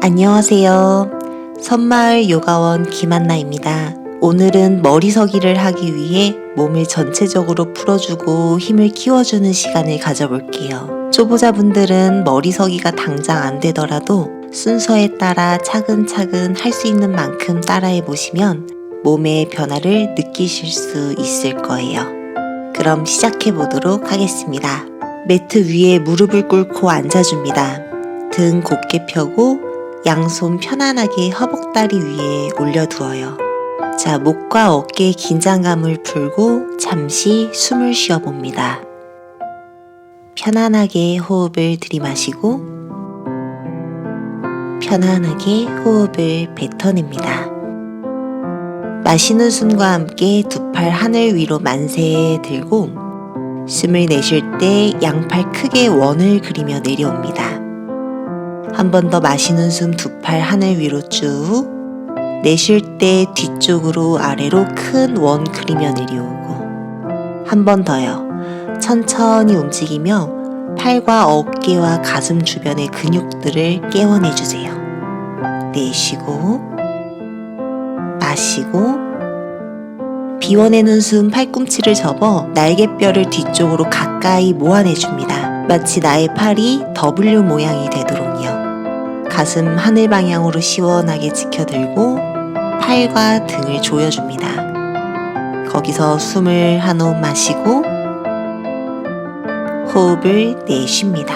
안녕하세요. 섬마을 요가원 김한나입니다. 오늘은 머리서기를 하기 위해 몸을 전체적으로 풀어주고 힘을 키워주는 시간을 가져볼게요. 초보자분들은 머리서기가 당장 안 되더라도 순서에 따라 차근차근 할 수 있는 만큼 따라해 보시면 몸의 변화를 느끼실 수 있을 거예요. 그럼 시작해 보도록 하겠습니다. 매트 위에 무릎을 꿇고 앉아줍니다. 등 곧게 펴고 양손 편안하게 허벅다리 위에 올려두어요. 자, 목과 어깨의 긴장감을 풀고 잠시 숨을 쉬어봅니다. 편안하게 호흡을 들이마시고 편안하게 호흡을 뱉어냅니다. 마시는 숨과 함께 두 팔 하늘 위로 만세 들고 숨을 내쉴 때 양팔 크게 원을 그리며 내려옵니다. 한 번 더 마시는 숨 두 팔 하늘 위로 쭉, 내쉴 때 뒤쪽으로 아래로 큰 원 그리며 내려오고, 한 번 더요. 천천히 움직이며 팔과 어깨와 가슴 주변의 근육들을 깨워내주세요. 내쉬고 마시고 비워내는 숨 팔꿈치를 접어 날개뼈를 뒤쪽으로 가까이 모아내줍니다. 마치 나의 팔이 W 모양이 되도록요. 가슴 하늘 방향으로 시원하게 지켜들고 팔과 등을 조여줍니다. 거기서 숨을 한 호흡 마시고 호흡을 내쉽니다.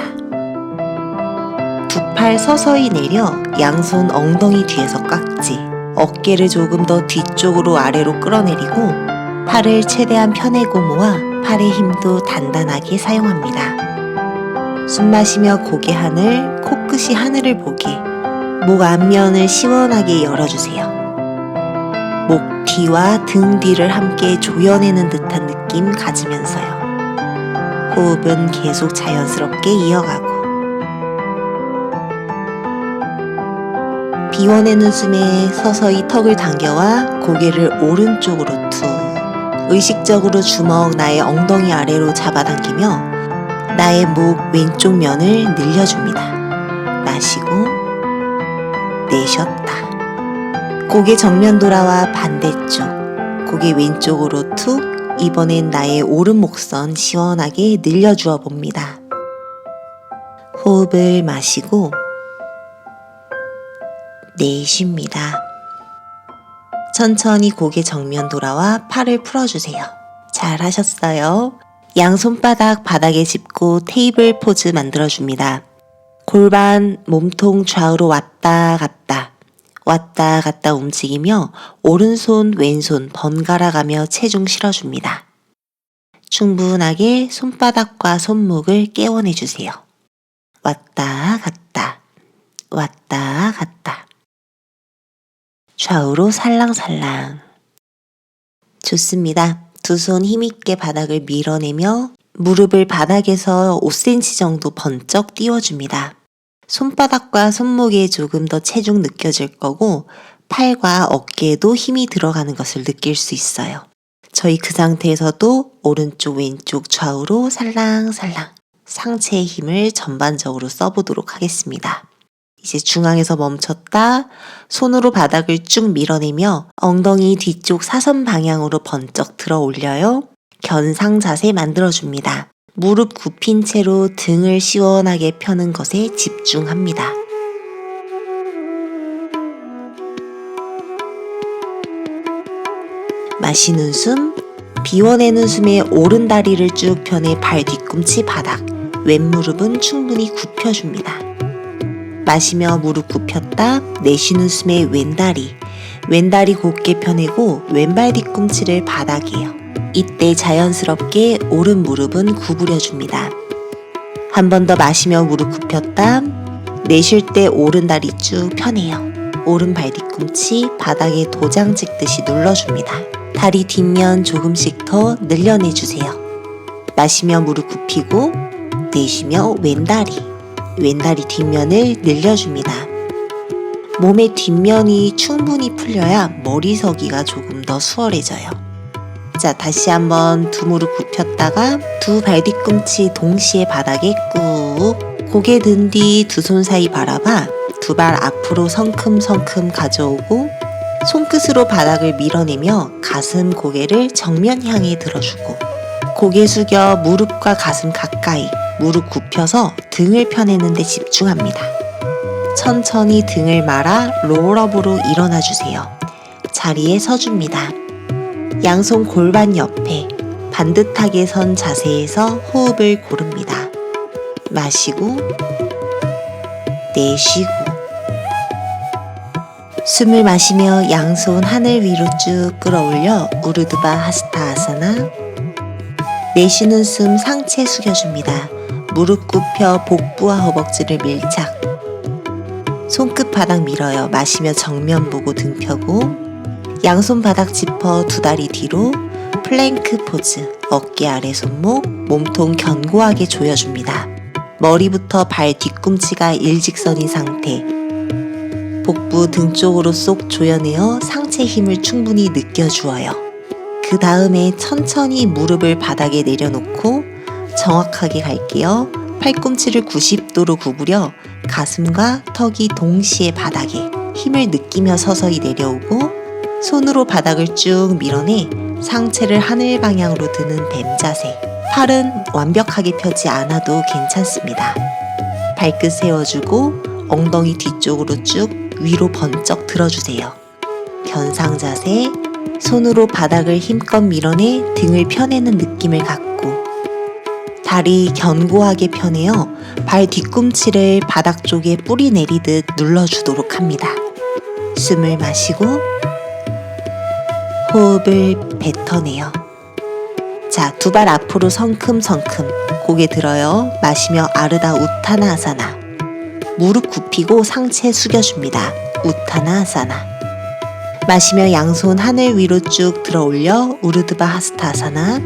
두 팔 서서히 내려 양손 엉덩이 뒤에서 깍지, 어깨를 조금 더 뒤쪽으로 아래로 끌어내리고 팔을 최대한 펴내고 모아 팔의 힘도 단단하게 사용합니다. 숨 마시며 고개 하늘, 코끝이 하늘을 보게 목 앞면을 시원하게 열어주세요. 목 뒤와 등 뒤를 함께 조여내는 듯한 느낌 가지면서요. 호흡은 계속 자연스럽게 이어가고 비워내는 숨에 서서히 턱을 당겨와 고개를 오른쪽으로 툭, 의식적으로 주먹 나의 엉덩이 아래로 잡아당기며 나의 목 왼쪽 면을 늘려줍니다. 마시고 내쉬었다. 고개 정면 돌아와 반대쪽, 고개 왼쪽으로 툭, 이번엔 나의 오른 목선 시원하게 늘려주어 봅니다. 호흡을 마시고 내쉽니다. 천천히 고개 정면 돌아와 팔을 풀어주세요. 잘 하셨어요. 양손바닥 바닥에 짚고 테이블 포즈 만들어줍니다. 골반, 몸통 좌우로 왔다 갔다 움직이며 오른손, 왼손 번갈아 가며 체중 실어줍니다. 충분하게 손바닥과 손목을 깨워내주세요. 왔다 갔다, 왔다 갔다. 좌우로 살랑살랑. 좋습니다. 두 손 힘있게 바닥을 밀어내며 무릎을 바닥에서 5cm 정도 번쩍 띄워줍니다. 손바닥과 손목에 조금 더 체중 느껴질 거고 팔과 어깨에도 힘이 들어가는 것을 느낄 수 있어요. 저희 그 상태에서도 오른쪽 왼쪽 좌우로 살랑살랑 상체의 힘을 전반적으로 써보도록 하겠습니다. 이제 중앙에서 멈췄다 손으로 바닥을 쭉 밀어내며 엉덩이 뒤쪽 사선 방향으로 번쩍 들어 올려요. 견상 자세 만들어줍니다. 무릎 굽힌 채로 등을 시원하게 펴는 것에 집중합니다. 마시는 숨, 비워내는 숨에 오른 다리를 쭉 펴내 발 뒤꿈치 바닥, 왼무릎은 충분히 굽혀줍니다. 마시며 무릎 굽혔다 내쉬는 숨에 왼다리 곧게 펴내고 왼발 뒤꿈치를 바닥에요. 이때 자연스럽게 오른 무릎은 구부려줍니다. 한 번 더 마시며 무릎 굽혔다 내쉴 때 오른 다리 쭉 펴내요. 오른 발 뒤꿈치 바닥에 도장 찍듯이 눌러줍니다. 다리 뒷면 조금씩 더 늘려내주세요. 마시며 무릎 굽히고 내쉬며 왼다리 뒷면을 늘려줍니다. 몸의 뒷면이 충분히 풀려야 머리서기가 조금 더 수월해져요. 자, 다시 한번 두 무릎 굽혔다가 두 발 뒤꿈치 동시에 바닥에 꾹, 고개 든 뒤 두 손 사이 바라봐 두 발 앞으로 앞으로 성큼성큼 가져오고 손끝으로 바닥을 밀어내며 가슴 고개를 정면 향해 들어주고 고개 숙여 무릎과 가슴 가까이 무릎 굽혀서 등을 펴내는 데 집중합니다. 천천히 등을 말아 롤업으로 일어나 주세요. 자리에 서줍니다. 양손 골반 옆에 반듯하게 선 자세에서 호흡을 고릅니다. 마시고 내쉬고 숨을 마시며 양손 하늘 위로 쭉 끌어올려 우르드바 하스타 아사나. 내쉬는 숨 상체 숙여줍니다. 무릎 굽혀 복부와 허벅지를 밀착. 손끝 바닥 밀어요. 마시며 정면 보고 등 펴고 양손 바닥 짚어 두 다리 뒤로 플랭크 포즈. 어깨 아래 손목, 몸통 견고하게 조여줍니다. 머리부터 발 뒤꿈치가 일직선인 상태. 복부 등 쪽으로 쏙 조여내어 상체 힘을 충분히 느껴주어요. 그 다음에 천천히 무릎을 바닥에 내려놓고 정확하게 갈게요. 팔꿈치를 90도로 구부려 가슴과 턱이 동시에 바닥에 힘을 느끼며 서서히 내려오고 손으로 바닥을 쭉 밀어내 상체를 하늘 방향으로 드는 뱀 자세. 팔은 완벽하게 펴지 않아도 괜찮습니다. 발끝 세워주고 엉덩이 뒤쪽으로 쭉 위로 번쩍 들어주세요. 견상 자세. 손으로 바닥을 힘껏 밀어내 등을 펴내는 느낌을 갖고 다리 견고하게 펴내어 발 뒤꿈치를 바닥 쪽에 뿌리 내리듯 눌러주도록 합니다. 숨을 마시고 호흡을 뱉어내요. 자, 두 발 앞으로 성큼성큼 고개 들어요. 마시며 아르다 우타나 아사나. 무릎 굽히고 상체 숙여줍니다. 우타나 아사나. 마시며 양손 하늘 위로 쭉 들어 올려 우르드바 하스타 아사나.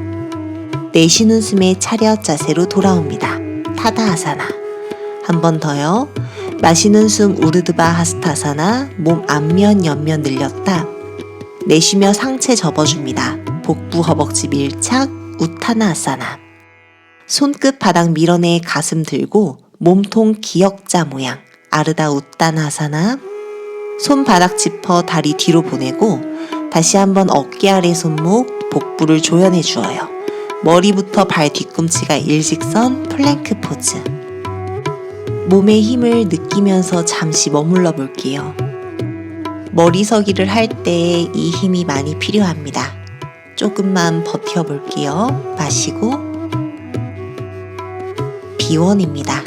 내쉬는 숨에 차렷 자세로 돌아옵니다. 타다 아사나. 한 번 더요. 마시는 숨 우르드바 하스타 아사나. 몸 앞면 옆면 늘렸다. 내쉬며 상체 접어줍니다. 복부 허벅지 밀착 우타나 아사나. 손끝 바닥 밀어내 가슴 들고 몸통 기역자 모양 아르다 우타나 아사나. 손 바닥 짚어 다리 뒤로 보내고 다시 한번 어깨 아래 손목 복부를 조여내 주어요. 머리부터 발 뒤꿈치가 일직선 플랭크 포즈. 몸의 힘을 느끼면서 잠시 머물러 볼게요. 머리서기를 할 때 이 힘이 많이 필요합니다. 조금만 버텨볼게요. 마시고 비원입니다.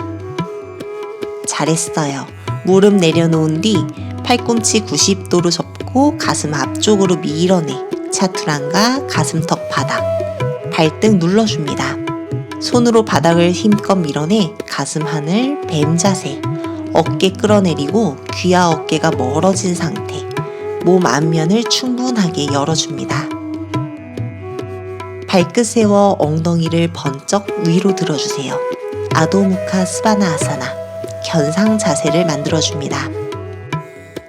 잘했어요. 무릎 내려놓은 뒤 팔꿈치 90도로 접고 가슴 앞쪽으로 밀어내 차투란가 가슴턱 바닥 발등 눌러줍니다. 손으로 바닥을 힘껏 밀어내 가슴 하늘 뱀 자세. 어깨 끌어내리고 귀와 어깨가 멀어진 상태. 몸 앞면을 충분하게 열어줍니다. 발끝 세워 엉덩이를 번쩍 위로 들어주세요. 아도무카 스바나 아사나. 견상 자세를 만들어줍니다.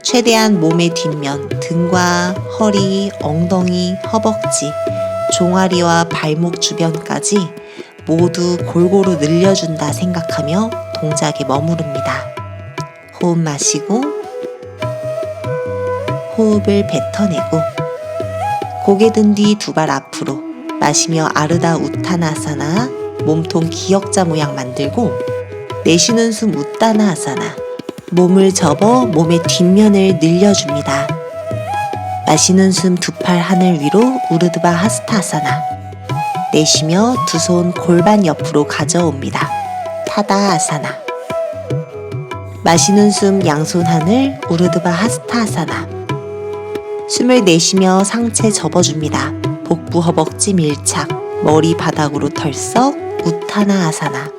최대한 몸의 뒷면, 등과 허리, 엉덩이, 허벅지, 종아리와 발목 주변까지 모두 골고루 늘려준다 생각하며 동작에 머무릅니다. 호흡 마시고 호흡을 뱉어내고 고개 든 뒤 두 발 앞으로 마시며 아르다 우타나 아사나. 몸통 기역자 모양 만들고 내쉬는 숨 우타나 아사나. 몸을 접어 몸의 뒷면을 늘려줍니다. 마시는 숨 두 팔 하늘 위로 우르드바 하스타 아사나. 내쉬며 두 손 골반 옆으로 가져옵니다. 타다 아사나. 마시는 숨 양손 하늘 우르드바 하스타 아사나. 숨을 내쉬며 상체 접어줍니다. 복부 허벅지 밀착, 머리 바닥으로 털썩 우타나 아사나.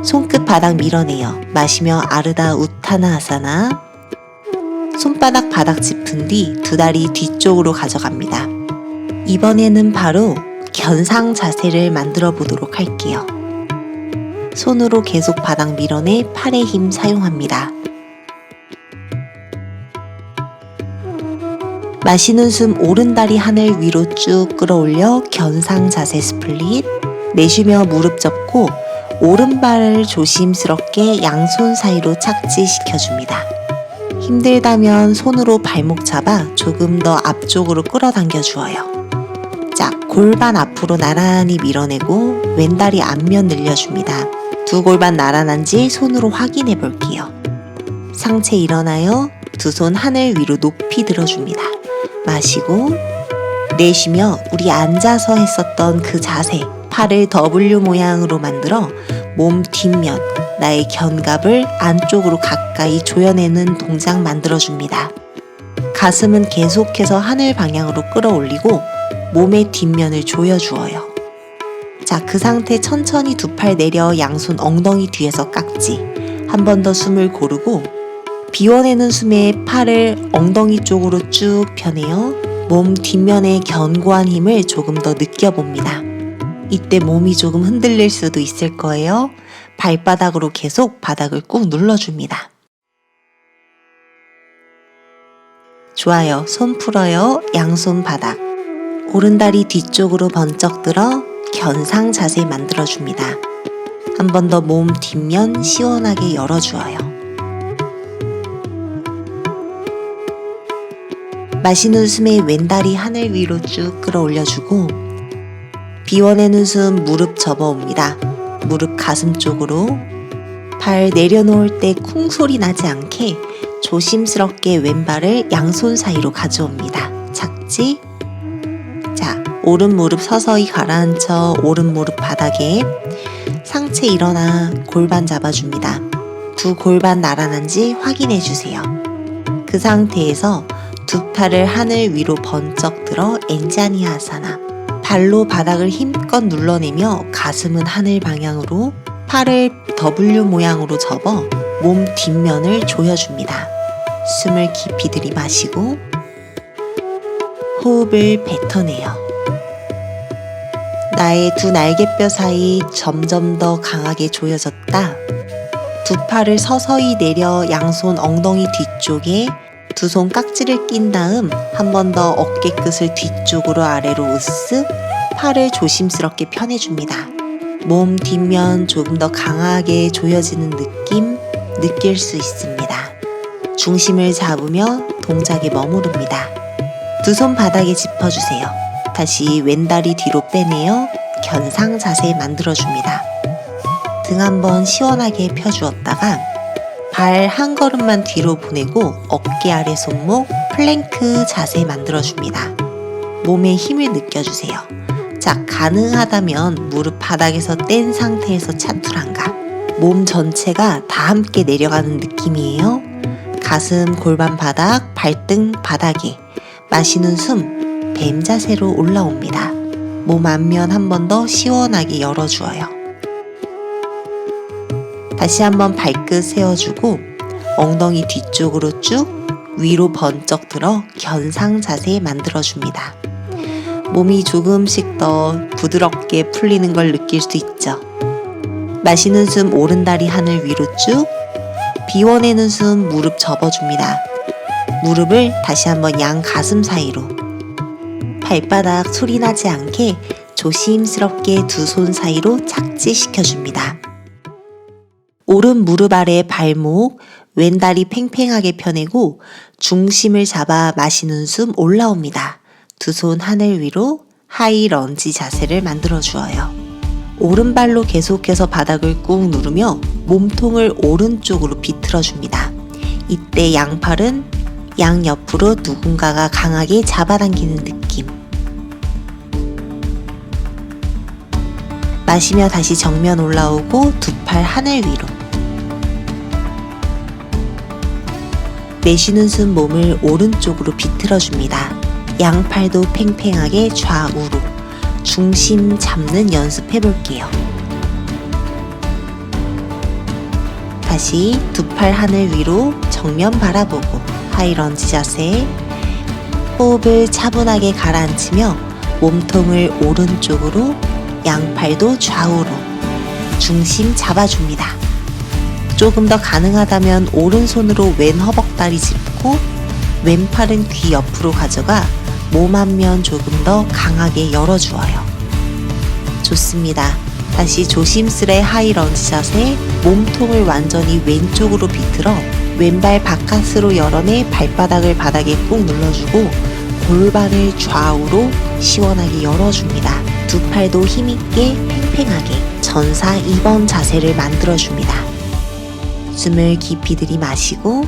손끝 바닥 밀어내요. 마시며 아르다 우타나 아사나. 손바닥 바닥 짚은 뒤 두 다리 뒤쪽으로 가져갑니다. 이번에는 바로 견상 자세를 만들어 보도록 할게요. 손으로 계속 바닥 밀어내 팔의 힘 사용합니다. 마시는 숨 오른다리 하늘 위로 쭉 끌어올려 견상 자세 스플릿. 내쉬며 무릎 접고 오른발을 조심스럽게 양손 사이로 착지시켜줍니다. 힘들다면 손으로 발목 잡아 조금 더 앞쪽으로 끌어당겨 주어요. 자, 골반 앞으로 나란히 밀어내고 왼다리 앞면 늘려줍니다. 두 골반 나란한지 손으로 확인해 볼게요. 상체 일어나요. 두 손 하늘 위로 높이 들어줍니다. 마시고 내쉬며 우리 앉아서 했었던 그 자세, 팔을 W 모양으로 만들어 몸 뒷면, 나의 견갑을 안쪽으로 가까이 조여내는 동작 만들어줍니다. 가슴은 계속해서 하늘 방향으로 끌어올리고 몸의 뒷면을 조여주어요. 자, 그 상태 천천히 두 팔 내려 양손 엉덩이 뒤에서 깍지. 한 번 더 숨을 고르고 비워내는 숨에 팔을 엉덩이 쪽으로 쭉 펴내어 몸 뒷면의 견고한 힘을 조금 더 느껴봅니다. 이때 몸이 조금 흔들릴 수도 있을 거예요. 발바닥으로 계속 바닥을 꾹 눌러줍니다. 좋아요. 손 풀어요. 양손 바닥. 오른다리 뒤쪽으로 번쩍 들어 견상 자세 만들어줍니다. 한 번 더 몸 뒷면 시원하게 열어주어요. 마시는 숨에 왼다리 하늘 위로 쭉 끌어올려주고 비워내는 숨 무릎 접어옵니다. 무릎 가슴 쪽으로. 발 내려놓을 때 쿵 소리 나지 않게 조심스럽게 왼발을 양손 사이로 가져옵니다. 착지. 자, 오른 무릎 서서히 가라앉혀 오른 무릎 바닥에. 상체 일어나 골반 잡아줍니다. 두 골반 나란한지 확인해 주세요. 그 상태에서 두 팔을 하늘 위로 번쩍 들어 엔자니아사나. 발로 바닥을 힘껏 눌러내며 가슴은 하늘 방향으로, 팔을 W 모양으로 접어 몸 뒷면을 조여줍니다. 숨을 깊이 들이마시고 호흡을 뱉어내요. 나의 두 날개뼈 사이 점점 더 강하게 조여졌다. 두 팔을 서서히 내려 양손 엉덩이 뒤쪽에 두 손 깍지를 낀 다음 한 번 더 어깨 끝을 뒤쪽으로 아래로 으쓱. 팔을 조심스럽게 펴내줍니다. 몸 뒷면 조금 더 강하게 조여지는 느낌 느낄 수 있습니다. 중심을 잡으며 동작에 머무릅니다. 두 손 바닥에 짚어주세요. 다시 왼다리 뒤로 빼내어 견상 자세 만들어줍니다. 등 한번 시원하게 펴주었다가 발 한 걸음만 뒤로 보내고 어깨 아래 손목 플랭크 자세 만들어줍니다. 몸에 힘을 느껴주세요. 자, 가능하다면 무릎 바닥에서 뗀 상태에서 차투란가. 몸 전체가 다 함께 내려가는 느낌이에요. 가슴, 골반 바닥, 발등 바닥에. 마시는 숨, 뱀 자세로 올라옵니다. 몸 앞면 한 번 더 시원하게 열어주어요. 다시 한번 발끝 세워주고 엉덩이 뒤쪽으로 쭉 위로 번쩍 들어 견상 자세 만들어줍니다. 몸이 조금씩 더 부드럽게 풀리는 걸 느낄 수 있죠. 마시는 숨 오른다리 하늘 위로 쭉. 비워내는 숨 무릎 접어줍니다. 무릎을 다시 한번 양 가슴 사이로. 발바닥 소리 나지 않게 조심스럽게 두 손 사이로 착지시켜줍니다. 오른 무릎 아래 발목, 왼다리 팽팽하게 펴내고 중심을 잡아 마시는 숨 올라옵니다. 두 손 하늘 위로 하이 런지 자세를 만들어 주어요. 오른발로 계속해서 바닥을 꾹 누르며 몸통을 오른쪽으로 비틀어 줍니다. 이때 양팔은 양옆으로 누군가가 강하게 잡아당기는 느낌. 마시며 다시 정면 올라오고 두 팔 하늘 위로. 내쉬는 숨 몸을 오른쪽으로 비틀어 줍니다. 양팔도 팽팽하게 좌우로 중심 잡는 연습해 볼게요. 다시 두 팔 하늘 위로 정면 바라보고 하이런지 자세. 호흡을 차분하게 가라앉히며 몸통을 오른쪽으로 양팔도 좌우로 중심 잡아줍니다. 조금 더 가능하다면 오른손으로 왼 허벅다리 짚고 왼팔은 귀 옆으로 가져가 몸 앞면 조금 더 강하게 열어주어요. 좋습니다. 다시 조심스레 하이런지 자세. 몸통을 완전히 왼쪽으로 비틀어 왼발 바깥으로 열어내 발바닥을 바닥에 꾹 눌러주고 골반을 좌우로 시원하게 열어줍니다. 두 팔도 힘있게 팽팽하게 전사 2번 자세를 만들어줍니다. 숨을 깊이 들이마시고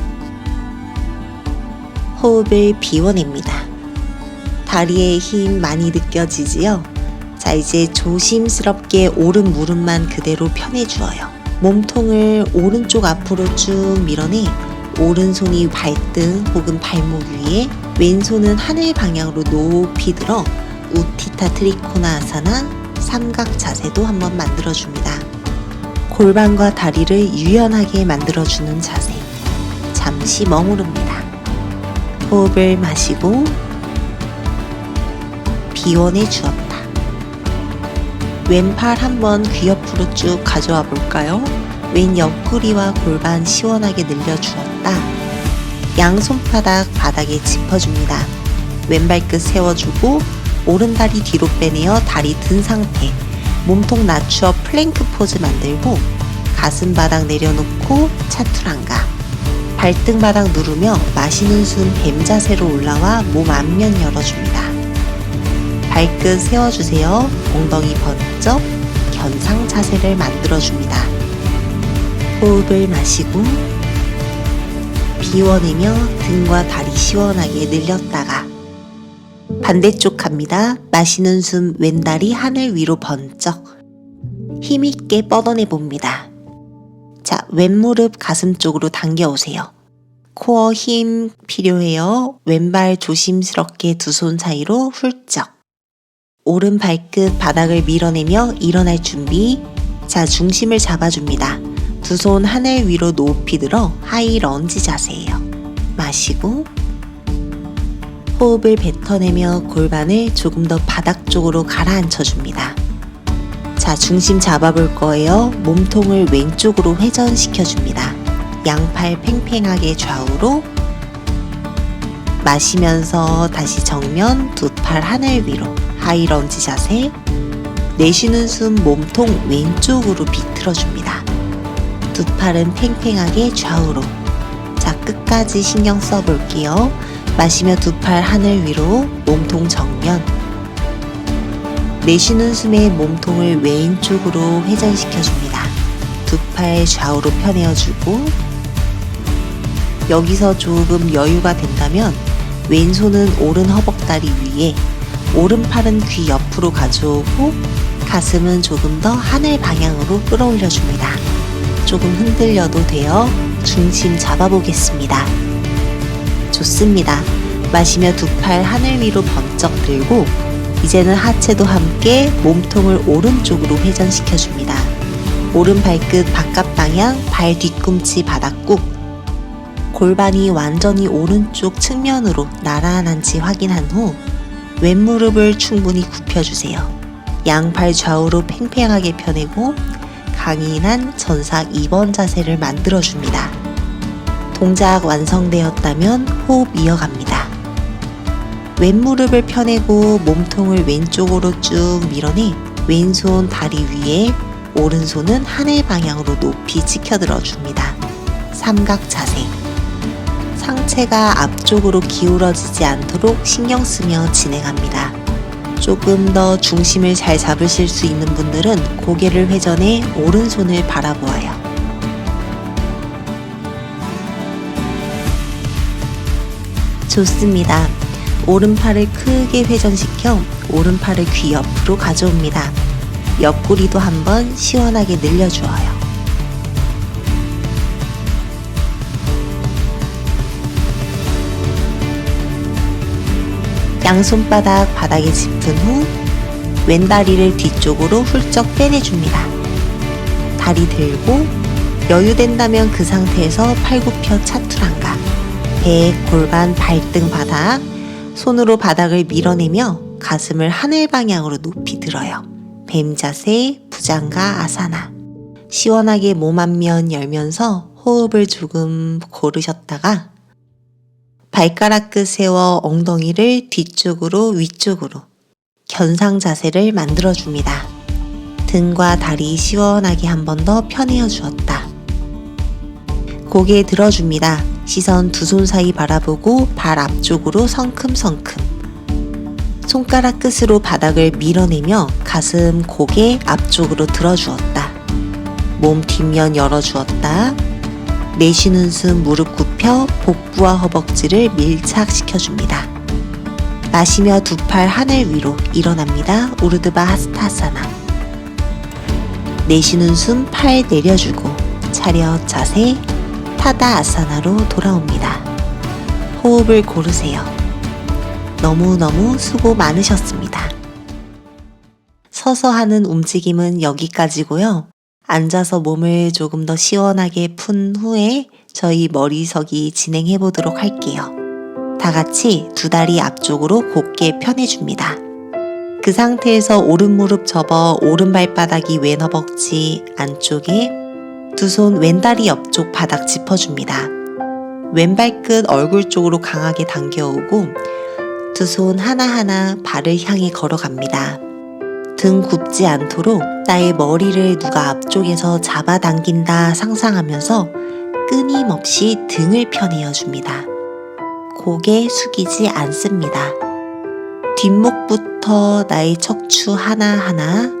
호흡을 비워냅니다. 다리에 힘 많이 느껴지지요? 자, 이제 조심스럽게 오른 무릎만 그대로 펴내주어요. 몸통을 오른쪽 앞으로 쭉 밀어내 오른손이 발등 혹은 발목 위에 왼손은 하늘 방향으로 높이 들어 우티타 트리코나아사나 삼각 자세도 한번 만들어줍니다. 골반과 다리를 유연하게 만들어주는 자세. 잠시 머무릅니다. 호흡을 마시고 비워내 주었다. 왼팔 한번 귀 옆으로 쭉 가져와 볼까요? 왼 옆구리와 골반 시원하게 늘려주었다. 양손바닥 바닥에 짚어줍니다. 왼발끝 세워주고 오른다리 뒤로 빼내어 다리 든 상태. 몸통 낮추어 플랭크 포즈 만들고 가슴 바닥 내려놓고 차투랑가. 발등 바닥 누르며 마시는 숨 뱀 자세로 올라와 몸 앞면 열어줍니다. 발끝 세워주세요. 엉덩이 번쩍 견상 자세를 만들어줍니다. 호흡을 마시고 비워내며 등과 다리 시원하게 늘렸다가 반대쪽 갑니다. 마시는 숨 왼다리 하늘 위로 번쩍 힘있게 뻗어내 봅니다. 자, 왼무릎 가슴 쪽으로 당겨오세요. 코어 힘 필요해요. 왼발 조심스럽게 두 손 사이로 훌쩍. 오른 발끝 바닥을 밀어내며 일어날 준비. 자, 중심을 잡아줍니다. 두 손 하늘 위로 높이 들어 하이 런지 자세예요. 마시고 호흡을 뱉어내며 골반을 조금 더 바닥 쪽으로 가라앉혀줍니다. 자, 중심 잡아볼 거예요. 몸통을 왼쪽으로 회전시켜줍니다. 양팔 팽팽하게 좌우로 마시면서 다시 정면 두 팔 하늘 위로 하이 런지 자세. 내쉬는 숨 몸통 왼쪽으로 비틀어줍니다. 두 팔은 팽팽하게 좌우로. 자, 끝까지 신경 써볼게요. 마시며 두 팔 하늘 위로 몸통 정면. 내쉬는 숨에 몸통을 왼쪽으로 회전시켜줍니다. 두 팔 좌우로 펴내어주고 여기서 조금 여유가 된다면 왼손은 오른 허벅다리 위에 오른팔은 귀 옆으로 가져오고 가슴은 조금 더 하늘 방향으로 끌어올려줍니다. 조금 흔들려도 돼요. 중심 잡아보겠습니다. 좋습니다. 마시며 두 팔 하늘 위로 번쩍 들고 이제는 하체도 함께 몸통을 오른쪽으로 회전시켜줍니다. 오른 발끝 바깥 방향, 발 뒤꿈치 바닥 꾹. 골반이 완전히 오른쪽 측면으로 나란한지 확인한 후 왼무릎을 충분히 굽혀주세요. 양팔 좌우로 팽팽하게 펴내고 강인한 전사 2번 자세를 만들어줍니다. 동작 완성되었다면 호흡 이어갑니다. 왼무릎을 펴내고 몸통을 왼쪽으로 쭉 밀어내 왼손 다리 위에 오른손은 하늘 방향으로 높이 치켜들어 줍니다. 삼각 자세. 상체가 앞쪽으로 기울어지지 않도록 신경 쓰며 진행합니다. 조금 더 중심을 잘 잡으실 수 있는 분들은 고개를 회전해 오른손을 바라보아요. 좋습니다. 오른팔을 크게 회전시켜 오른팔을 귀 옆으로 가져옵니다. 옆구리도 한번 시원하게 늘려주어요. 양손바닥 바닥에 짚은 후 왼다리를 뒤쪽으로 훌쩍 빼내줍니다. 다리 들고 여유된다면 그 상태에서 팔굽혀 차투랑가. 배, 골반, 발등 바닥 손으로 바닥을 밀어내며 가슴을 하늘 방향으로 높이 들어요. 뱀 자세, 부장가 아사나. 시원하게 몸 앞면 열면서 호흡을 조금 고르셨다가 발가락 끝 세워 엉덩이를 뒤쪽으로 위쪽으로 견상 자세를 만들어줍니다. 등과 다리 시원하게 한 번 더 펴내어 주었다. 고개 들어줍니다. 시선 두 손 사이 바라보고 발 앞쪽으로 성큼성큼. 손가락 끝으로 바닥을 밀어내며 가슴, 고개 앞쪽으로 들어주었다. 몸 뒷면 열어주었다. 내쉬는 숨 무릎 굽혀 복부와 허벅지를 밀착시켜줍니다. 마시며 두 팔 하늘 위로 일어납니다. 우르드바 하스타사나. 내쉬는 숨 팔 내려주고 차렷 자세 타다 아사나로 돌아옵니다. 호흡을 고르세요. 너무너무 수고 많으셨습니다. 서서 하는 움직임은 여기까지고요. 앉아서 몸을 조금 더 시원하게 푼 후에 저희 머리서기 진행해 보도록 할게요. 다 같이 두 다리 앞쪽으로 곧게 펴내줍니다. 그 상태에서 오른 무릎 접어 오른 발바닥이 왼 허벅지 안쪽에 두 손 왼다리 옆쪽 바닥 짚어줍니다. 왼발끝 얼굴 쪽으로 강하게 당겨오고 두 손 하나하나 발을 향해 걸어갑니다. 등 굽지 않도록 나의 머리를 누가 앞쪽에서 잡아당긴다 상상하면서 끊임없이 등을 펴내어줍니다. 고개 숙이지 않습니다. 뒷목부터 나의 척추 하나하나,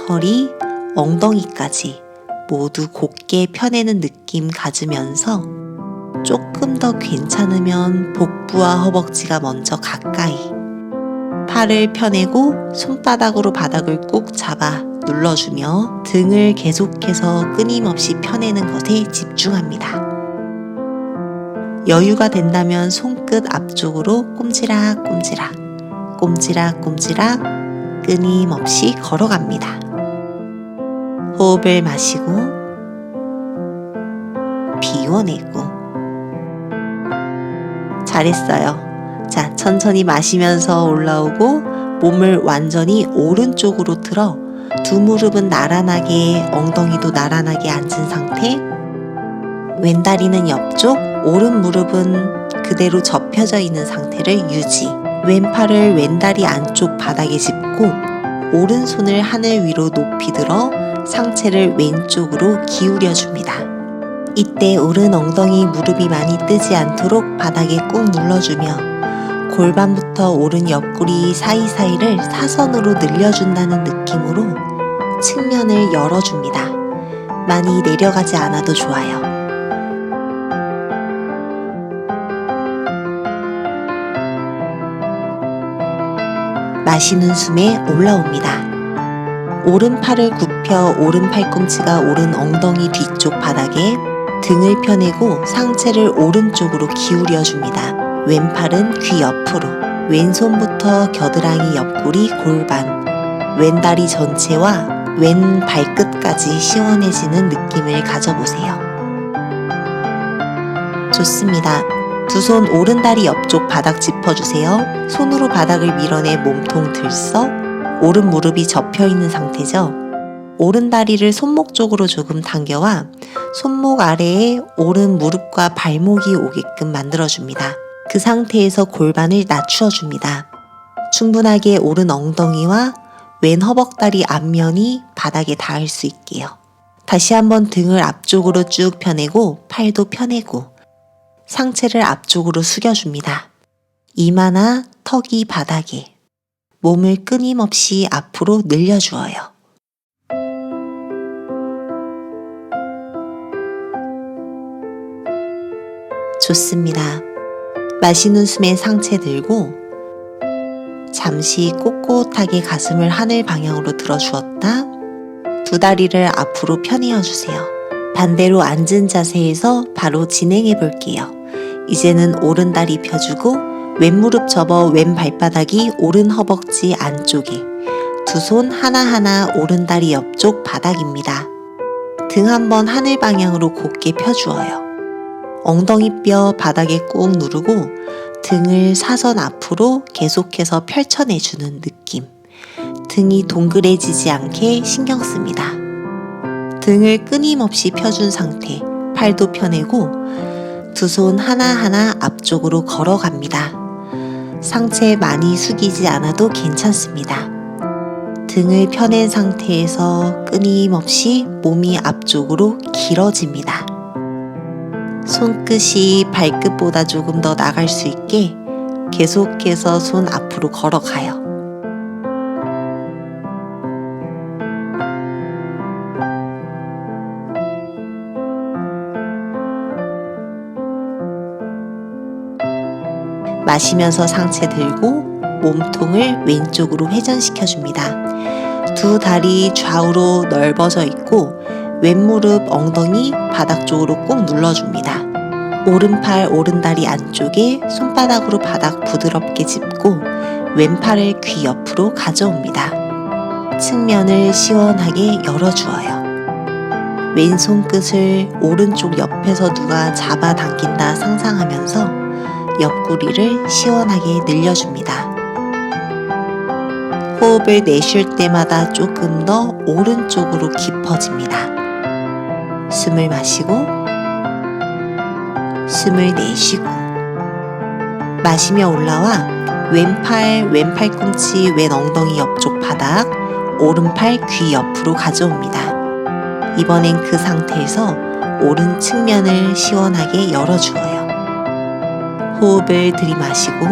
허리, 엉덩이까지 모두 곧게 펴내는 느낌 가지면서 조금 더 괜찮으면 복부와 허벅지가 먼저 가까이 팔을 펴내고 손바닥으로 바닥을 꾹 잡아 눌러주며 등을 계속해서 끊임없이 펴내는 것에 집중합니다. 여유가 된다면 손끝 앞쪽으로 꼼지락꼼지락, 꼼지락꼼지락 끊임없이 걸어갑니다. 호흡을 마시고 비워내고. 잘했어요. 자, 천천히 마시면서 올라오고 몸을 완전히 오른쪽으로 틀어 두 무릎은 나란하게, 엉덩이도 나란하게 앉은 상태. 왼다리는 옆쪽, 오른 무릎은 그대로 접혀져 있는 상태를 유지. 왼팔을 왼다리 안쪽 바닥에 짚고 오른손을 하늘 위로 높이 들어 상체를 왼쪽으로 기울여 줍니다. 이때 오른 엉덩이 무릎이 많이 뜨지 않도록 바닥에 꾹 눌러주며 골반부터 오른 옆구리 사이사이를 사선으로 늘려준다는 느낌으로 측면을 열어줍니다. 많이 내려가지 않아도 좋아요. 마시는 숨에 올라옵니다. 오른팔을 굽혀 오른 팔꿈치가 오른 엉덩이 뒤쪽 바닥에 등을 펴내고 상체를 오른쪽으로 기울여 줍니다. 왼팔은 귀 옆으로, 왼손부터 겨드랑이 옆구리 골반, 왼다리 전체와 왼 발끝까지 시원해지는 느낌을 가져보세요. 좋습니다. 두 손 오른다리 옆쪽 바닥 짚어주세요. 손으로 바닥을 밀어내 몸통 들썩, 오른 무릎이 접혀있는 상태죠. 오른 다리를 손목 쪽으로 조금 당겨와 손목 아래에 오른 무릎과 발목이 오게끔 만들어줍니다. 그 상태에서 골반을 낮추어줍니다. 충분하게 오른 엉덩이와 왼 허벅다리 앞면이 바닥에 닿을 수 있게요. 다시 한번 등을 앞쪽으로 쭉 펴내고 팔도 펴내고 상체를 앞쪽으로 숙여줍니다. 이마나 턱이 바닥에, 몸을 끊임없이 앞으로 늘려주어요. 좋습니다. 마시는 숨에 상체 들고 잠시 꼿꼿하게 가슴을 하늘 방향으로 들어주었다. 두 다리를 앞으로 펴내어 주세요. 반대로 앉은 자세에서 바로 진행해 볼게요. 이제는 오른 다리 펴주고 왼 무릎 접어 왼 발바닥이 오른 허벅지 안쪽에, 두 손 하나하나 오른 다리 옆쪽 바닥입니다. 등 한번 하늘 방향으로 곧게 펴주어요. 엉덩이뼈 바닥에 꾹 누르고 등을 사선 앞으로 계속해서 펼쳐내주는 느낌. 등이 동그래지지 않게 신경 씁니다. 등을 끊임없이 펴준 상태, 팔도 펴내고 두 손 하나하나 앞쪽으로 걸어갑니다. 상체 많이 숙이지 않아도 괜찮습니다. 등을 펴낸 상태에서 끊임없이 몸이 앞쪽으로 길어집니다. 손끝이 발끝보다 조금 더 나갈 수 있게 계속해서 손 앞으로 걸어가요. 마시면서 상체 들고 몸통을 왼쪽으로 회전시켜줍니다. 두 다리 좌우로 넓어져 있고 왼무릎 엉덩이 바닥 쪽으로 꼭 눌러줍니다. 오른팔 오른다리 안쪽에 손바닥으로 바닥 부드럽게 짚고 왼팔을 귀 옆으로 가져옵니다. 측면을 시원하게 열어주어요. 왼손 끝을 오른쪽 옆에서 누가 잡아당긴다 상상하면서 옆구리를 시원하게 늘려줍니다. 호흡을 내쉴 때마다 조금 더 오른쪽으로 깊어집니다. 숨을 마시고 숨을 내쉬고 마시며 올라와 왼팔, 왼 팔꿈치, 왼 엉덩이 옆쪽 바닥, 오른팔 귀 옆으로 가져옵니다. 이번엔 그 상태에서 오른 측면을 시원하게 열어주어요. 호흡을 들이마시고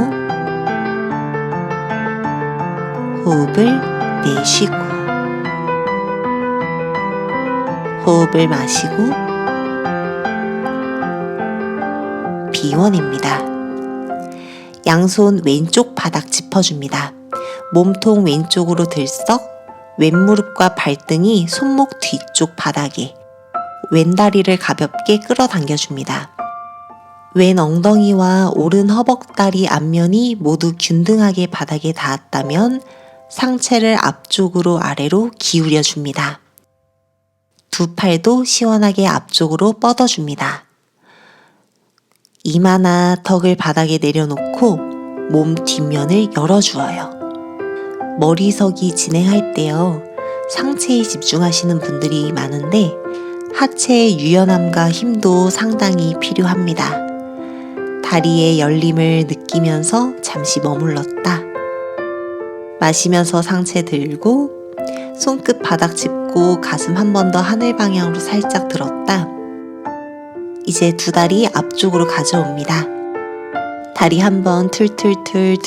호흡을 내쉬고 호흡을 마시고 비워냅니다. 양손 왼쪽 바닥 짚어줍니다. 몸통 왼쪽으로 들썩 왼무릎과 발등이 손목 뒤쪽 바닥에 왼다리를 가볍게 끌어당겨줍니다. 왼 엉덩이와 오른 허벅다리 앞면이 모두 균등하게 바닥에 닿았다면 상체를 앞쪽으로 아래로 기울여줍니다. 두 팔도 시원하게 앞쪽으로 뻗어줍니다. 이마나 턱을 바닥에 내려놓고 몸 뒷면을 열어주어요. 머리석이 진행할 때요. 상체에 집중하시는 분들이 많은데 하체의 유연함과 힘도 상당히 필요합니다. 다리의 열림을 느끼면서 잠시 머물렀다. 마시면서 상체 들고 손끝 바닥 짚고 가슴 한 번 더 하늘 방향으로 살짝 들었다. 이제 두 다리 앞쪽으로 가져옵니다. 다리 한번 툴툴툴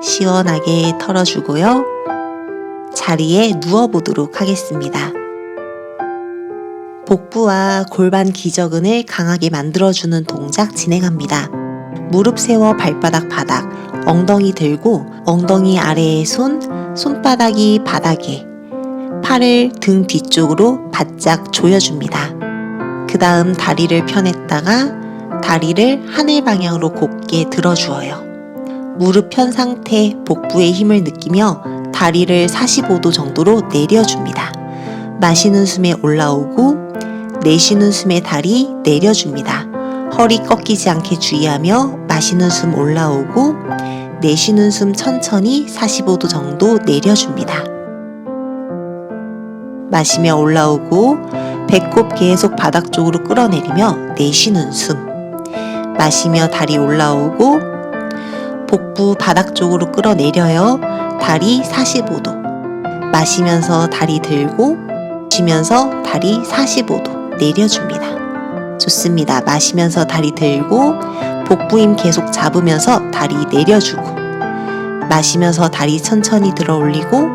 시원하게 털어주고요. 자리에 누워보도록 하겠습니다. 복부와 골반 기저근을 강하게 만들어주는 동작 진행합니다. 무릎 세워 발바닥 바닥, 엉덩이 들고 엉덩이 아래에 손바닥이 바닥에 팔을 등 뒤쪽으로 바짝 조여줍니다. 그 다음 다리를 펴냈다가 다리를 하늘 방향으로 곧게 들어주어요. 무릎 편 상태 복부의 힘을 느끼며 다리를 45도 정도로 내려줍니다. 마시는 숨에 올라오고 내쉬는 숨에 다리 내려줍니다. 허리 꺾이지 않게 주의하며 마시는 숨 올라오고 내쉬는 숨 천천히 45도 정도 내려줍니다. 마시며 올라오고 배꼽 계속 바닥 쪽으로 끌어내리며 내쉬는 숨. 마시며 다리 올라오고 복부 바닥 쪽으로 끌어내려요. 다리 45도. 마시면서 다리 들고 쉬면서 다리 45도 내려줍니다. 좋습니다. 마시면서 다리 들고 복부 힘 계속 잡으면서 다리 내려주고 마시면서 다리 천천히 들어 올리고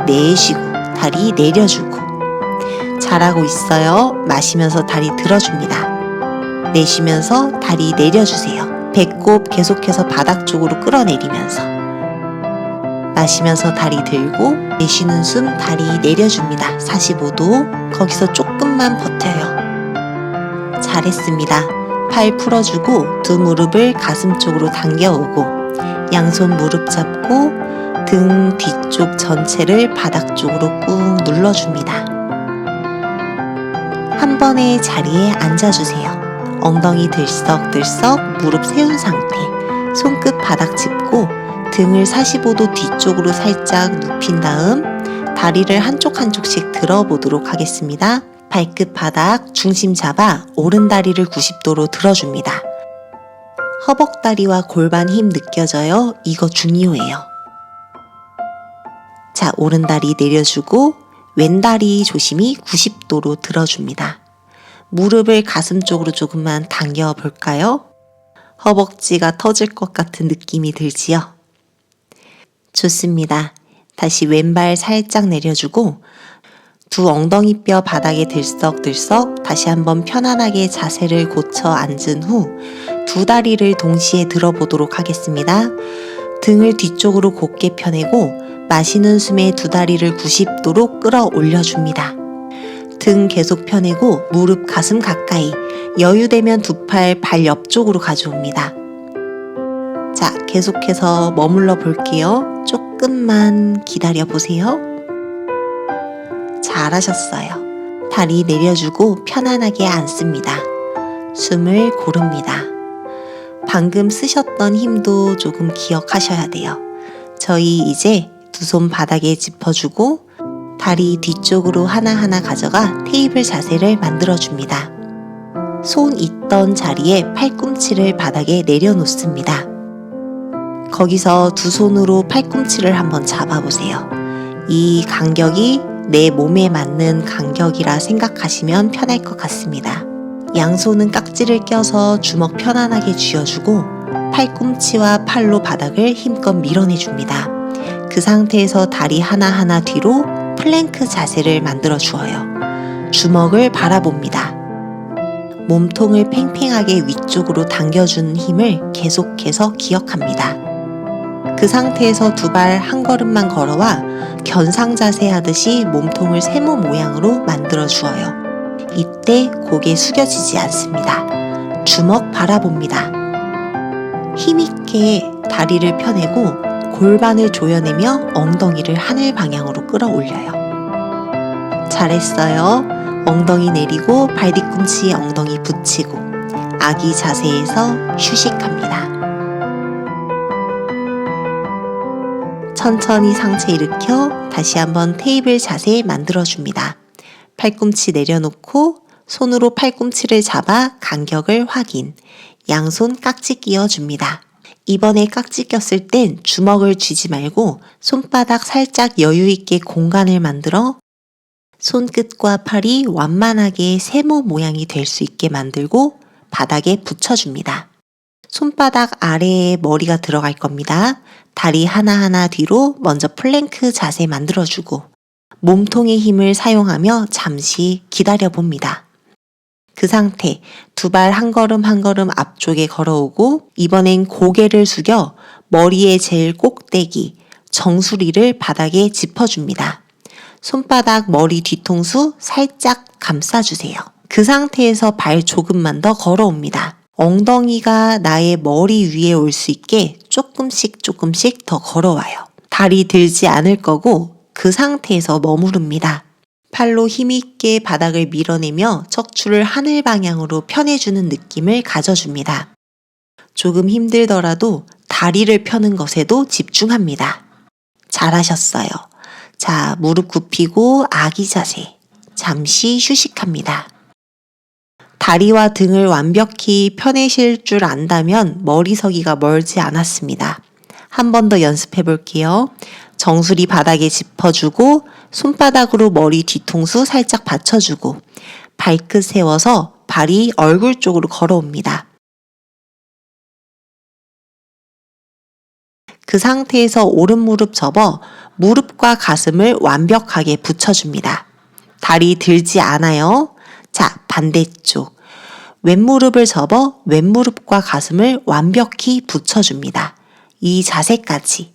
내쉬고 다리 내려주고 잘하고 있어요. 마시면서 다리 들어줍니다. 내쉬면서 다리 내려주세요. 배꼽 계속해서 바닥 쪽으로 끌어내리면서 마시면서 다리 들고 내쉬는 숨 다리 내려줍니다. 45도 거기서 조금만 버텨요. 잘했습니다. 팔 풀어주고 두 무릎을 가슴 쪽으로 당겨오고 양손 무릎 잡고 등 뒤쪽 전체를 바닥 쪽으로 꾹 눌러줍니다. 한 번의 자리에 앉아주세요. 엉덩이 들썩들썩 무릎 세운 상태, 손끝 바닥 짚고 등을 45도 뒤쪽으로 살짝 눕힌 다음 다리를 한쪽씩 들어보도록 하겠습니다. 발끝 바닥 중심 잡아 오른다리를 90도로 들어줍니다. 허벅다리와 골반 힘 느껴져요? 이거 중요해요. 자, 오른다리 내려주고 왼다리 조심히 90도로 들어줍니다. 무릎을 가슴 쪽으로 조금만 당겨 볼까요? 허벅지가 터질 것 같은 느낌이 들지요? 좋습니다. 다시 왼발 살짝 내려주고 두 엉덩이 뼈 바닥에 들썩들썩 다시 한번 편안하게 자세를 고쳐 앉은 후 두 다리를 동시에 들어보도록 하겠습니다. 등을 뒤쪽으로 곧게 펴내고 마시는 숨에 두 다리를 90도로 끌어올려줍니다. 등 계속 펴내고 무릎 가슴 가까이, 여유되면 두 팔 발 옆쪽으로 가져옵니다. 자, 계속해서 머물러 볼게요. 조금만 기다려 보세요. 잘하셨어요. 다리 내려주고 편안하게 앉습니다. 숨을 고릅니다. 방금 쓰셨던 힘도 조금 기억하셔야 돼요. 저희 이제 두 손 바닥에 짚어주고 다리 뒤쪽으로 하나하나 가져가 테이블 자세를 만들어줍니다. 손 있던 자리에 팔꿈치를 바닥에 내려놓습니다. 거기서 두 손으로 팔꿈치를 한번 잡아보세요. 이 간격이 내 몸에 맞는 간격이라 생각하시면 편할 것 같습니다. 양손은 깍지를 껴서 주먹 편안하게 쥐어주고 팔꿈치와 팔로 바닥을 힘껏 밀어내줍니다. 그 상태에서 다리 하나하나 뒤로 플랭크 자세를 만들어 주어요. 주먹을 바라봅니다. 몸통을 팽팽하게 위쪽으로 당겨주는 힘을 계속해서 기억합니다. 그 상태에서 두 발 한 걸음만 걸어와 견상 자세 하듯이 몸통을 세모 모양으로 만들어 주어요. 이때 고개 숙여지지 않습니다. 주먹 바라봅니다. 힘있게 다리를 펴내고 골반을 조여내며 엉덩이를 하늘 방향으로 끌어올려요. 잘했어요. 엉덩이 내리고 발 뒤꿈치에 엉덩이 붙이고 아기 자세에서 휴식합니다. 천천히 상체 일으켜 다시 한번 테이블 자세 만들어줍니다. 팔꿈치 내려놓고 손으로 팔꿈치를 잡아 간격을 확인. 양손 깍지 끼워줍니다. 이번에 깍지 꼈을 땐 주먹을 쥐지 말고 손바닥 살짝 여유있게 공간을 만들어 손끝과 팔이 완만하게 세모 모양이 될 수 있게 만들고 바닥에 붙여줍니다. 손바닥 아래에 머리가 들어갈 겁니다. 다리 하나하나 뒤로 먼저 플랭크 자세 만들어주고 몸통의 힘을 사용하며 잠시 기다려봅니다. 그 상태 두 발 한 걸음 한 걸음 앞쪽에 걸어오고 이번엔 고개를 숙여 머리의 제일 꼭대기 정수리를 바닥에 짚어줍니다. 손바닥 머리 뒤통수 살짝 감싸주세요. 그 상태에서 발 조금만 더 걸어옵니다. 엉덩이가 나의 머리 위에 올 수 있게 조금씩 더 걸어와요. 다리 들지 않을 거고 그 상태에서 머무릅니다. 팔로 힘있게 바닥을 밀어내며 척추를 하늘 방향으로 펴내주는 느낌을 가져줍니다. 조금 힘들더라도 다리를 펴는 것에도 집중합니다. 잘하셨어요. 자, 무릎 굽히고 아기 자세. 잠시 휴식합니다. 다리와 등을 완벽히 펴내실 줄 안다면 머리 서기가 멀지 않았습니다. 한 번 더 연습해 볼게요. 정수리 바닥에 짚어주고 손바닥으로 머리 뒤통수 살짝 받쳐주고 발끝 세워서 발이 얼굴 쪽으로 걸어옵니다. 그 상태에서 오른 무릎 접어 무릎과 가슴을 완벽하게 붙여줍니다. 다리 들지 않아요. 자, 반대쪽. 왼무릎을 접어 왼무릎과 가슴을 완벽히 붙여줍니다. 이 자세까지.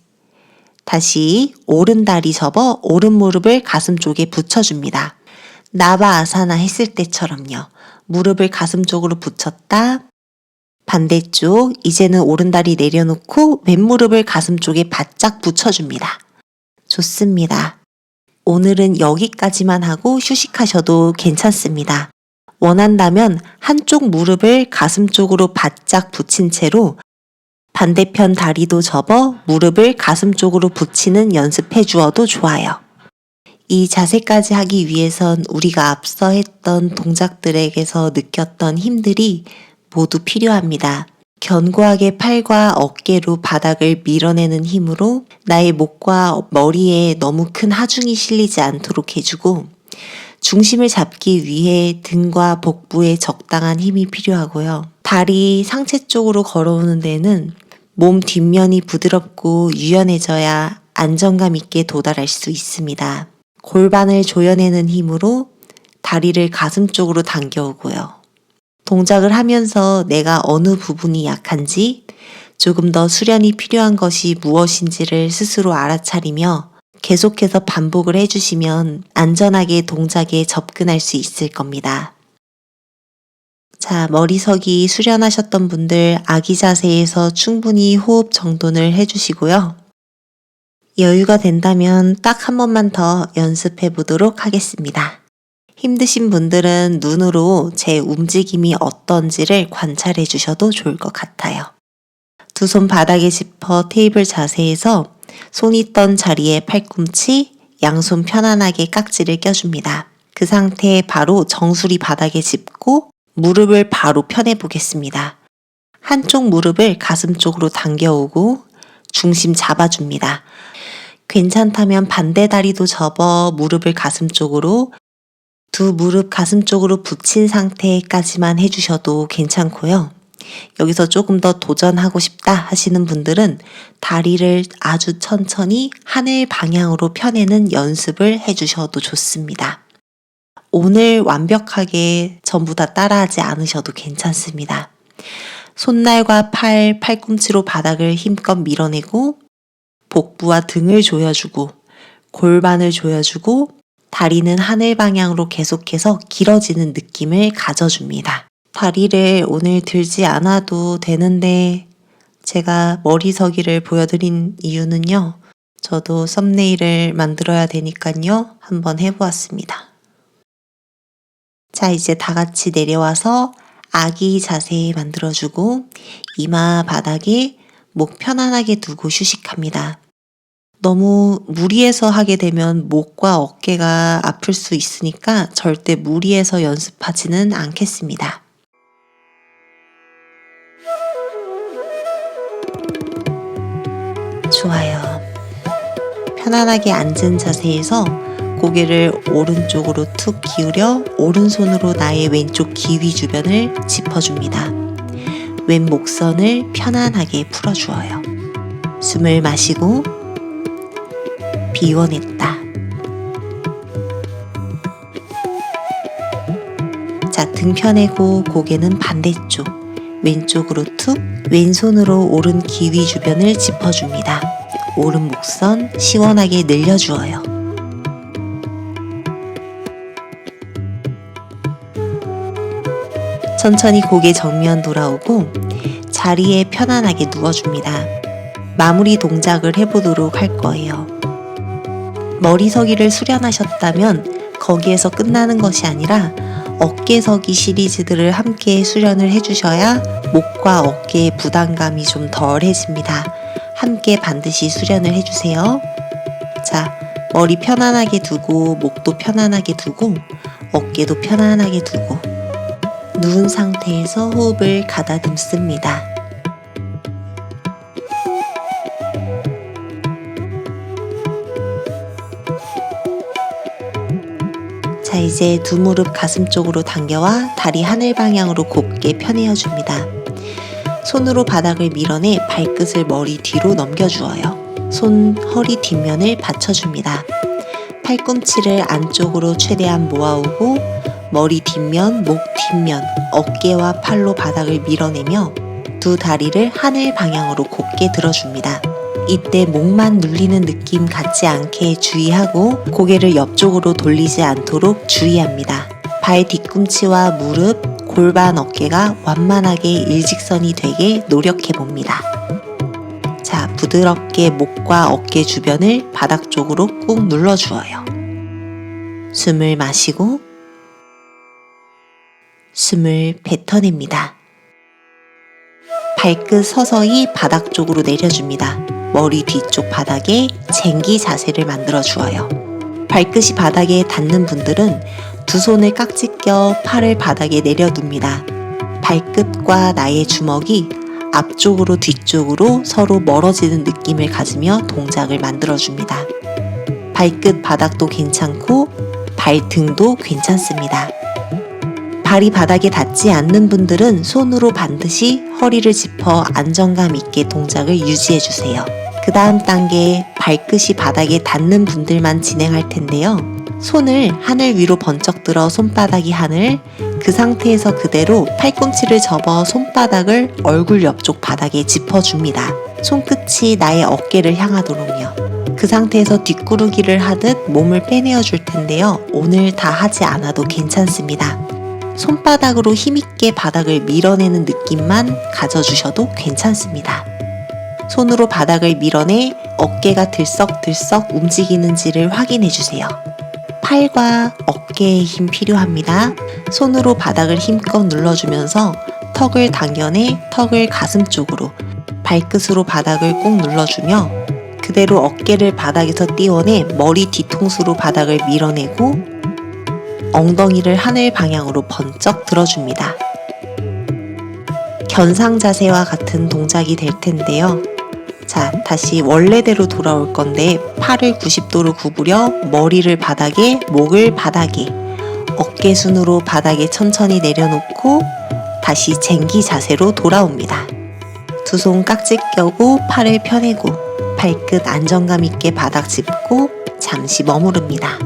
다시 오른 다리 접어 오른 무릎을 가슴 쪽에 붙여줍니다. 나바 아사나 했을 때처럼요. 무릎을 가슴 쪽으로 붙였다. 반대쪽 이제는 오른 다리 내려놓고 왼무릎을 가슴 쪽에 바짝 붙여줍니다. 좋습니다. 오늘은 여기까지만 하고 휴식하셔도 괜찮습니다. 원한다면 한쪽 무릎을 가슴 쪽으로 바짝 붙인 채로 반대편 다리도 접어 무릎을 가슴 쪽으로 붙이는 연습해 주어도 좋아요. 이 자세까지 하기 위해선 우리가 앞서 했던 동작들에게서 느꼈던 힘들이 모두 필요합니다. 견고하게 팔과 어깨로 바닥을 밀어내는 힘으로 나의 목과 머리에 너무 큰 하중이 실리지 않도록 해주고 중심을 잡기 위해 등과 복부에 적당한 힘이 필요하고요. 다리 상체 쪽으로 걸어오는 데는 몸 뒷면이 부드럽고 유연해져야 안정감 있게 도달할 수 있습니다. 골반을 조여내는 힘으로 다리를 가슴 쪽으로 당겨오고요. 동작을 하면서 내가 어느 부분이 약한지, 조금 더 수련이 필요한 것이 무엇인지를 스스로 알아차리며 계속해서 반복을 해주시면 안전하게 동작에 접근할 수 있을 겁니다. 자, 머리석이 수련하셨던 분들 아기 자세에서 충분히 호흡 정돈을 해주시고요. 여유가 된다면 딱 한 번만 더 연습해 보도록 하겠습니다. 힘드신 분들은 눈으로 제 움직임이 어떤지를 관찰해 주셔도 좋을 것 같아요. 두 손 바닥에 짚어 테이블 자세에서 손이 있던 자리에 팔꿈치, 양손 편안하게 깍지를 껴줍니다. 그 상태에 바로 정수리 바닥에 짚고 무릎을 바로 펴내 보겠습니다. 한쪽 무릎을 가슴 쪽으로 당겨오고 중심 잡아줍니다. 괜찮다면 반대 다리도 접어 무릎을 가슴 쪽으로, 두 무릎 가슴 쪽으로 붙인 상태까지만 해주셔도 괜찮고요. 여기서 조금 더 도전하고 싶다 하시는 분들은 다리를 아주 천천히 하늘 방향으로 펴내는 연습을 해주셔도 좋습니다. 오늘 완벽하게 전부 다 따라하지 않으셔도 괜찮습니다. 손날과 팔꿈치로 바닥을 힘껏 밀어내고 복부와 등을 조여주고 골반을 조여주고 다리는 하늘 방향으로 계속해서 길어지는 느낌을 가져줍니다. 다리를 오늘 들지 않아도 되는데 제가 머리서기를 보여드린 이유는요. 저도 썸네일을 만들어야 되니까요. 한번 해보았습니다. 자, 이제 다 같이 내려와서 아기 자세 만들어주고 이마 바닥에 목 편안하게 두고 휴식합니다. 너무 무리해서 하게 되면 목과 어깨가 아플 수 있으니까 절대 무리해서 연습하지는 않겠습니다. 좋아요. 편안하게 앉은 자세에서 고개를 오른쪽으로 툭 기울여 오른손으로 나의 왼쪽 기위 주변을 짚어줍니다. 왼 목선을 편안하게 풀어주어요. 숨을 마시고 비워냈다. 자, 등 펴내고 고개는 반대쪽 왼쪽으로 툭, 왼손으로 오른 기위 주변을 짚어줍니다. 오른 목선 시원하게 늘려주어요. 천천히 고개 정면 돌아오고 자리에 편안하게 누워줍니다. 마무리 동작을 해보도록 할 거예요. 머리서기를 수련하셨다면 거기에서 끝나는 것이 아니라 어깨서기 시리즈들을 함께 수련을 해주셔야 목과 어깨의 부담감이 좀 덜해집니다. 함께 반드시 수련을 해주세요. 자, 머리 편안하게 두고 목도 편안하게 두고 어깨도 편안하게 두고 누운 상태에서 호흡을 가다듬습니다. 자, 이제 두 무릎 가슴 쪽으로 당겨와 다리 하늘 방향으로 곧게 펴내어 줍니다. 손으로 바닥을 밀어내 발끝을 머리 뒤로 넘겨주어요. 손 허리 뒷면을 받쳐줍니다. 팔꿈치를 안쪽으로 최대한 모아오고 머리 뒷면, 목 뒷면, 어깨와 팔로 바닥을 밀어내며 두 다리를 하늘 방향으로 곧게 들어줍니다. 이때 목만 눌리는 느낌 같지 않게 주의하고 고개를 옆쪽으로 돌리지 않도록 주의합니다. 발 뒤꿈치와 무릎, 골반, 어깨가 완만하게 일직선이 되게 노력해 봅니다. 자, 부드럽게 목과 어깨 주변을 바닥 쪽으로 꾹 눌러주어요. 숨을 마시고 숨을 뱉어냅니다. 발끝 서서히 바닥 쪽으로 내려줍니다. 머리 뒤쪽 바닥에 쟁기 자세를 만들어 주어요. 발끝이 바닥에 닿는 분들은 두 손을 깍지 껴 팔을 바닥에 내려둡니다. 발끝과 나의 주먹이 앞쪽으로 뒤쪽으로 서로 멀어지는 느낌을 가지며 동작을 만들어 줍니다. 발끝 바닥도 괜찮고 발등도 괜찮습니다. 발이 바닥에 닿지 않는 분들은 손으로 반드시 허리를 짚어 안정감 있게 동작을 유지해주세요. 그 다음 단계 발끝이 바닥에 닿는 분들만 진행할 텐데요. 손을 하늘 위로 번쩍 들어 손바닥이 하늘, 그 상태에서 그대로 팔꿈치를 접어 손바닥을 얼굴 옆쪽 바닥에 짚어줍니다. 손끝이 나의 어깨를 향하도록요. 그 상태에서 뒷구르기를 하듯 몸을 빼내어 줄 텐데요. 오늘 다 하지 않아도 괜찮습니다. 손바닥으로 힘있게 바닥을 밀어내는 느낌만 가져주셔도 괜찮습니다. 손으로 바닥을 밀어내 어깨가 들썩들썩 움직이는지를 확인해주세요. 팔과 어깨에 힘 필요합니다. 손으로 바닥을 힘껏 눌러주면서 턱을 당겨내 턱을 가슴 쪽으로, 발끝으로 바닥을 꾹 눌러주며 그대로 어깨를 바닥에서 띄워내 머리 뒤통수로 바닥을 밀어내고 엉덩이를 하늘 방향으로 번쩍 들어줍니다. 견상 자세와 같은 동작이 될 텐데요. 자, 다시 원래대로 돌아올 건데 팔을 90도로 구부려 머리를 바닥에, 목을 바닥에, 어깨순으로 바닥에 천천히 내려놓고 다시 쟁기 자세로 돌아옵니다. 두 손 깍지 껴고 팔을 펴내고 발끝 안정감 있게 바닥 짚고 잠시 머무릅니다.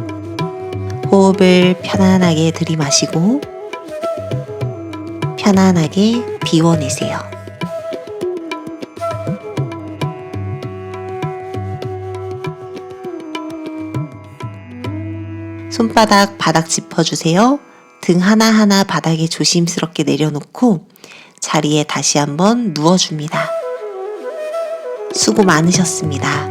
호흡을 편안하게 들이마시고 편안하게 비워내세요. 손바닥 바닥 짚어주세요. 등 하나하나 바닥에 조심스럽게 내려놓고 자리에 다시 한번 누워줍니다. 수고 많으셨습니다.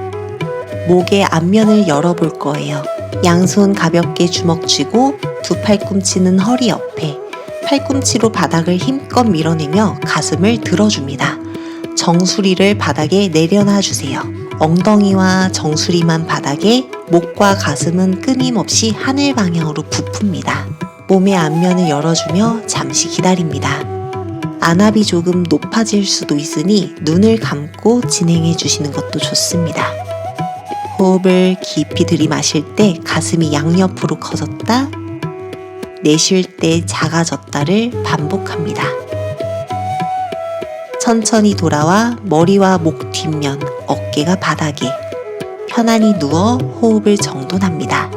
목의 앞면을 열어볼 거예요. 양손 가볍게 주먹 쥐고 두 팔꿈치는 허리 옆에, 팔꿈치로 바닥을 힘껏 밀어내며 가슴을 들어줍니다. 정수리를 바닥에 내려놔 주세요. 엉덩이와 정수리만 바닥에, 목과 가슴은 끊임없이 하늘 방향으로 부풉니다. 몸의 앞면을 열어주며 잠시 기다립니다. 안압이 조금 높아질 수도 있으니 눈을 감고 진행해 주시는 것도 좋습니다. 호흡을 깊이 들이마실 때 가슴이 양옆으로 커졌다, 내쉴 때 작아졌다를 반복합니다. 천천히 돌아와 머리와 목 뒷면, 어깨가 바닥에 편안히 누워 호흡을 정돈합니다.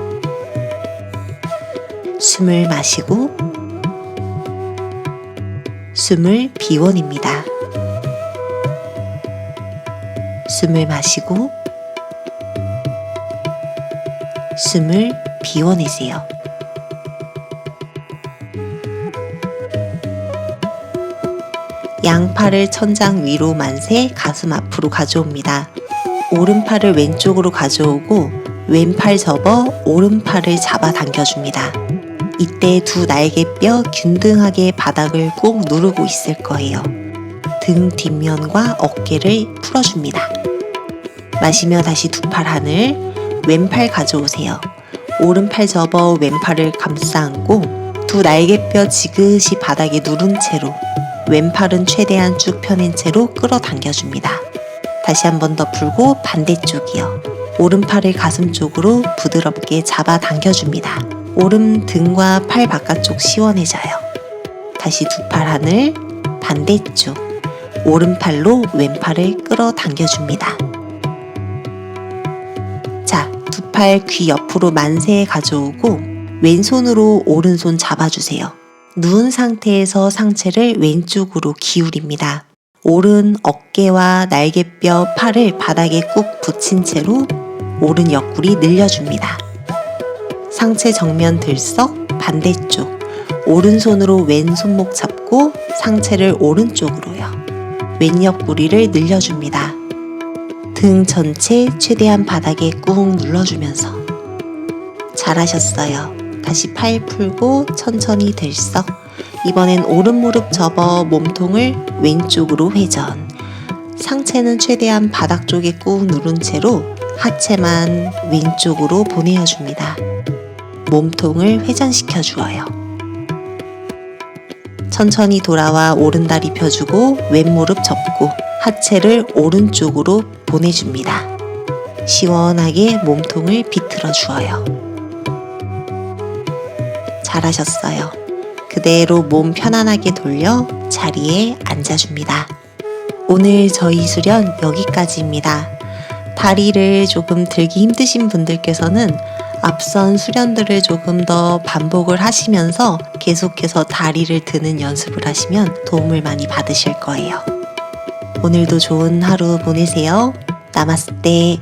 숨을 마시고 숨을 비워냅니다. 숨을 마시고 숨을 비워내세요. 양팔을 천장 위로 만세 가슴 앞으로 가져옵니다. 오른팔을 왼쪽으로 가져오고 왼팔 접어 오른팔을 잡아 당겨줍니다. 이때 두 날개뼈 균등하게 바닥을 꾹 누르고 있을 거예요. 등 뒷면과 어깨를 풀어줍니다. 마시며 다시 두 팔 하늘, 왼팔 가져오세요. 오른팔 접어 왼팔을 감싸 안고 두 날개뼈 지그시 바닥에 누른 채로 왼팔은 최대한 쭉 펴낸 채로 끌어당겨줍니다. 다시 한 번 더 풀고 반대쪽이요. 오른팔을 가슴 쪽으로 부드럽게 잡아 당겨줍니다. 오른 등과 팔 바깥쪽 시원해져요. 다시 두 팔 하늘, 반대쪽. 오른팔로 왼팔을 끌어당겨줍니다. 자, 두 팔 귀 옆으로 만세에 가져오고 왼손으로 오른손 잡아주세요. 누운 상태에서 상체를 왼쪽으로 기울입니다. 오른 어깨와 날개뼈, 팔을 바닥에 꾹 붙인 채로 오른 옆구리 늘려줍니다. 상체 정면 들썩, 반대쪽. 오른손으로 왼 손목 잡고 상체를 오른쪽으로요. 왼 옆구리를 늘려줍니다. 등 전체 최대한 바닥에 꾹 눌러주면서. 잘하셨어요. 다시 팔 풀고 천천히 들썩. 이번엔 오른 무릎 접어 몸통을 왼쪽으로 회전. 상체는 최대한 바닥 쪽에 꾹 누른 채로 하체만 왼쪽으로 보내어줍니다. 몸통을 회전시켜 주어요. 천천히 돌아와 오른다리 펴주고 왼 무릎 접고 하체를 오른쪽으로 보내줍니다. 시원하게 몸통을 비틀어 주어요. 잘하셨어요. 그대로 몸 편안하게 돌려 자리에 앉아줍니다. 오늘 저희 수련 여기까지입니다. 다리를 조금 들기 힘드신 분들께서는 앞선 수련들을 조금 더 반복을 하시면서 계속해서 다리를 드는 연습을 하시면 도움을 많이 받으실 거예요. 오늘도 좋은 하루 보내세요. 나마스테.